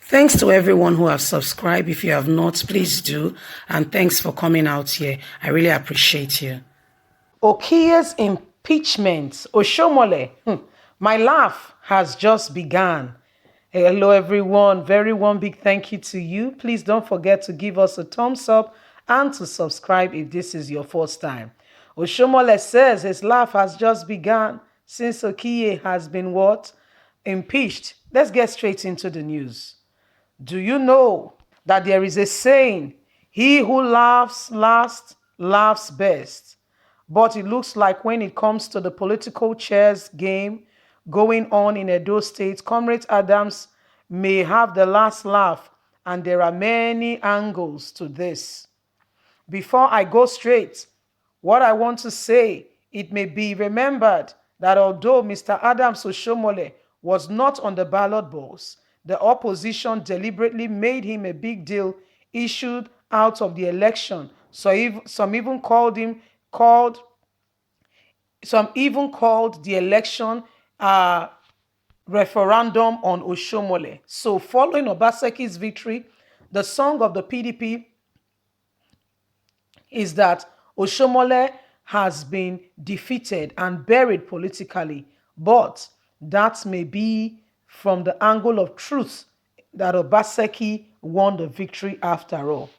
Thanks to everyone who have subscribed. If you have not, please do. And thanks for coming out here. I really appreciate you. Okiye'S impeachment. Oshiomhole. My laugh has just begun. Hello, everyone. Very one big thank you to you. Please don't forget to give us a thumbs up and to subscribe if this is your first time. Oshiomhole says his laugh has just begun since Okiye has been what? Impeached. Let's get straight into the news. Do you know that there is a saying, he who laughs last laughs best? But it looks like when it comes to the political chess game going on in Edo State, Comrade Adams may have the last laugh, and there are many angles to this. Before I go straight, what I want to say, it may be remembered that although Mr. Adams Oshiomhole was not on the ballot box, the opposition deliberately made him a big deal issued out of the election. So some even called the election referendum on Oshiomhole. So following Obaseki's victory, the song of the PDP is that Oshiomhole has been defeated and buried politically, but that may be from the angle of truth that Obaseki won the victory after all.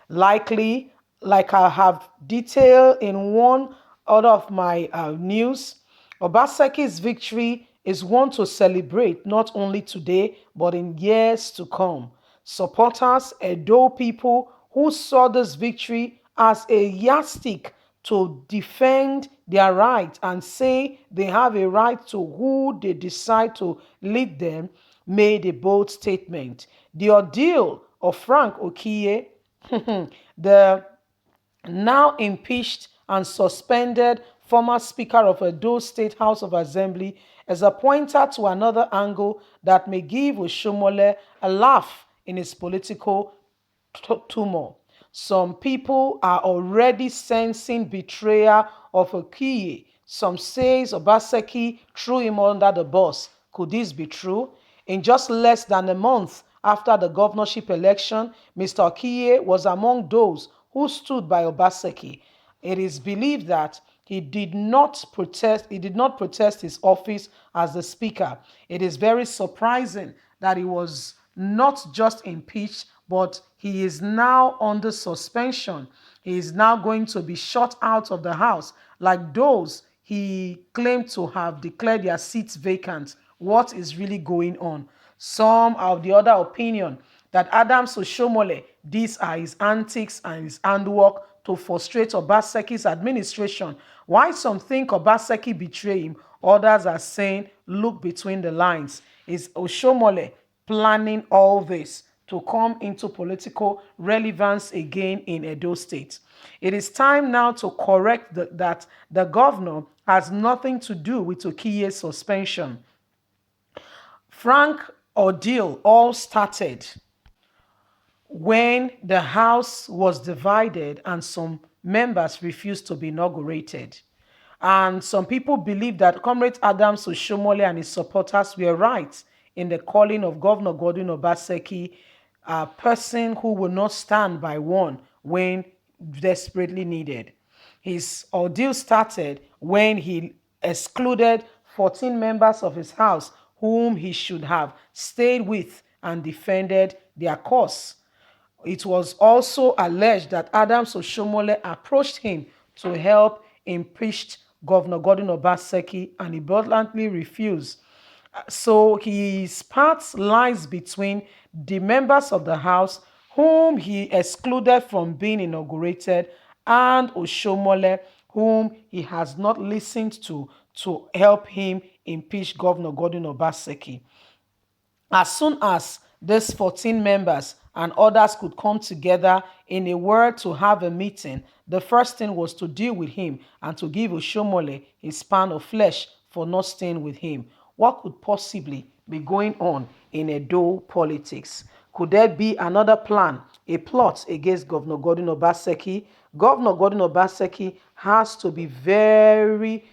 Likely, like I have detailed in one other of my news, Obaseki's victory is one to celebrate not only today but in years to come. Supporters, Edo people who saw this victory as a yardstick to defend their right and say they have a right to who they decide to lead them, made a bold statement. The ordeal of Frank Okiye, the now impeached and suspended former Speaker of Edo State House of Assembly, is a pointer to another angle that may give Oshiomhole a laugh in his political turmoil. Some people are already sensing betrayal of Okiye. Some says Obaseki threw him under the bus. Could this be true? In just less than a month after the governorship election, Mr. Okiye was among those who stood by Obaseki. It is believed that he did not protest his office as the speaker. It is very surprising that he was not just impeached, but he is now under suspension. He is now going to be shut out of the house like those he claimed to have declared their seats vacant. What is really going on? Some are of the other opinion that Adams Oshiomhole, these are his antics and his handwork to frustrate Obaseki's administration. While some think Obaseki betrayed him, others are saying, look between the lines. Is Oshiomhole planning all this to come into political relevance again in Edo State? It is time now to correct that the governor has nothing to do with Okiye's suspension. Frank ordeal all started when the House was divided and some members refused to be inaugurated. And some people believe that Comrade Adams Oshiomhole and his supporters were right in the calling of Governor Godwin Obaseki a person who will not stand by one when desperately needed. His ordeal started when he excluded 14 members of his house whom he should have stayed with and defended their cause. It was also alleged that Adams Oshiomhole approached him to help impeach Governor Godwin Obaseki, and he bluntly refused. So his path lies between the members of the House whom he excluded from being inaugurated and Oshiomhole, whom he has not listened to help him impeach Governor Godwin Obaseki. As soon as these 14 members and others could come together in a word to have a meeting, the first thing was to deal with him and to give Oshiomhole his pound of flesh for not staying with him. What could possibly be going on in Edo politics? Could there be another plan, a plot against Governor Godwin Obaseki? Governor Godwin Obaseki has to be very,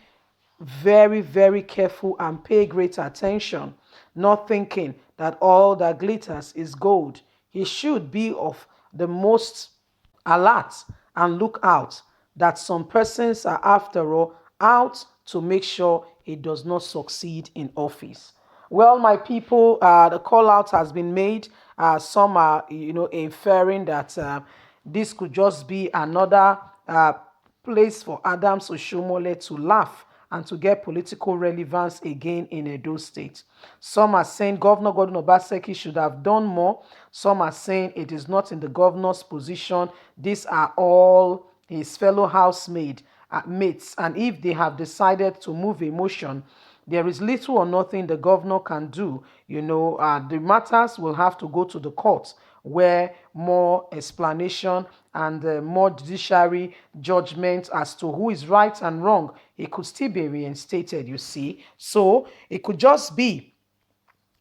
very careful and pay great attention. not thinking that all that glitters is gold. He should be of the most alert and look out that some persons are, after all, out to make sure he does not succeed in office. Well, my people, the call out has been made. Some are, inferring that this could just be another place for Adams Oshiomhole to laugh and to get political relevance again in Edo State. Some are saying Governor Gordon Obaseki should have done more. Some are saying it is not in the governor's position. These are all his fellow housemates, mates, and if they have decided to move a motion, there is little or nothing the governor can do. The matters will have to go to the courts where more explanation and more judiciary judgment as to who is right and wrong, it could still be reinstated, you see. So it could just be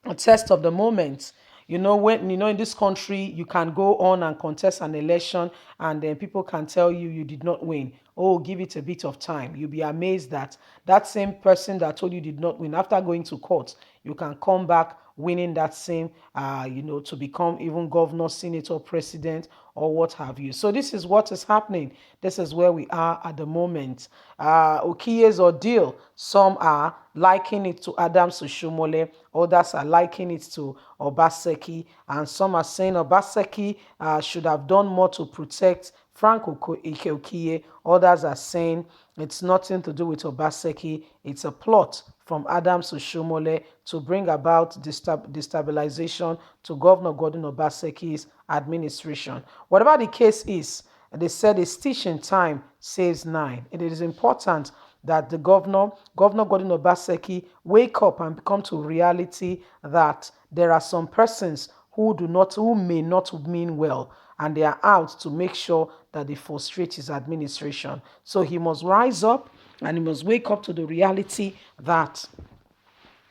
a test of the moment. When in this country you can go on and contest an election and then people can tell you did not win. Oh, give it a bit of time. You'll be amazed that that same person that told you did not win, after going to court, you can come back winning that same to become even governor, senator, president, or what have you. So this is what is happening. This is where we are at the moment. Okiye'S ordeal, some are liking it to Adams Oshiomhole, others are liking it to Obaseki, and some are saying Obaseki should have done more to protect Frank Okiye. Others are saying it's nothing to do with Obaseki. It's a plot from Adams Oshiomhole to bring about destabilization to Governor Gordon Obaseki's administration. Whatever the case is, they said a stitch in time saves nine. It is important that the Governor Gordon Obaseki, wake up and come to reality that there are some persons who may not mean well, and they are out to make sure that they frustrate his administration. So he must rise up and he must wake up to the reality that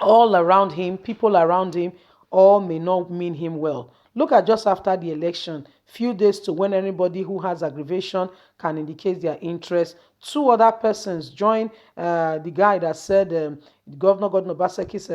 all around him, people around him, all may not mean him well. Look at just after the election, few days to when anybody who has aggravation can indicate their interest. Two other persons join the guy that said Governor Gordon Obaseki's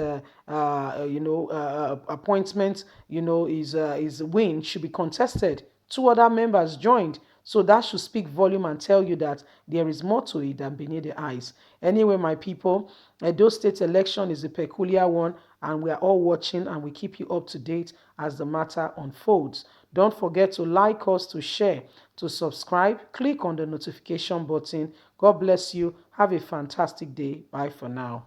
appointment, his win should be contested. Two other members joined. So that should speak volume and tell you that there is more to it than beneath the eyes. Anyway, my people, Edo State election is a peculiar one, and we are all watching and we keep you up to date as the matter unfolds. Don't forget to like us, to share, to subscribe. Click on the notification button. God bless you. Have a fantastic day. Bye for now.